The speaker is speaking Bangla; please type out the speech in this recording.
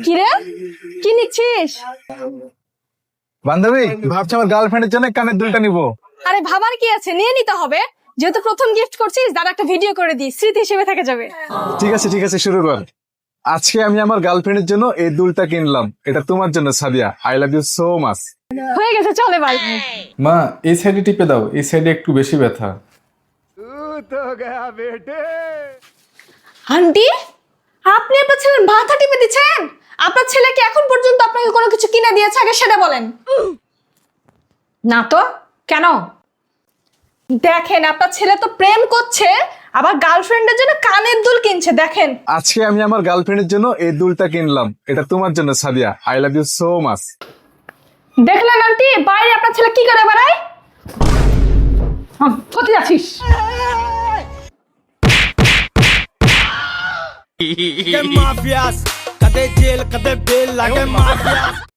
কি রে, কি নিচ্ছিস? বান্ধবী, ভাবছি আমার গার্লফ্রেন্ডের জন্য কানের দুলটা নিবো। আরে ভাবার কি আছে, নিয়ে নিতে হবে। যেহেতু প্রথম গিফট করছিস, দাঁড়া একটা ভিডিও করে দিই, স্মৃতি হিসেবে থেকে যাবে। ঠিক আছে, শুরু কর। আজকে আমি আমার গার্লফ্রেন্ডের জন্য এই দুলটা কিনলাম। এটা তোমার জন্য Sadia. I love you so much. হয়ে গেছে, চল এবার। মা, এই সাইডে টিপে দাও, এই সাইডে একটু বেশি ব্যথা। আন্টি, আপনি আপনার ছেলের মাথা টিপে দিচ্ছেন? আপনার ছেলে কি এখন পর্যন্ত আপনাকে কোনো কিছু কিনে দিয়েছে? আগে সেটা বলেন। না তো, কেন? দেখেন, আপনার ছেলে তো প্রেম করছে, আবার গার্লফ্রেন্ডের জন্য কানের দুল কিনছে। দেখেন, আজকে আমি আমার গার্লফ্রেন্ডের জন্য এই দুলটা কিনলাম। এটা তোমার জন্য Sadia. I love you so much. দেখলেন আন্টি, বাইরে আপনার ছেলে কি করে বেড়ায়? কোথায় যাচ্ছিস? Mafias, cadê jail, cadê bail, like mafias.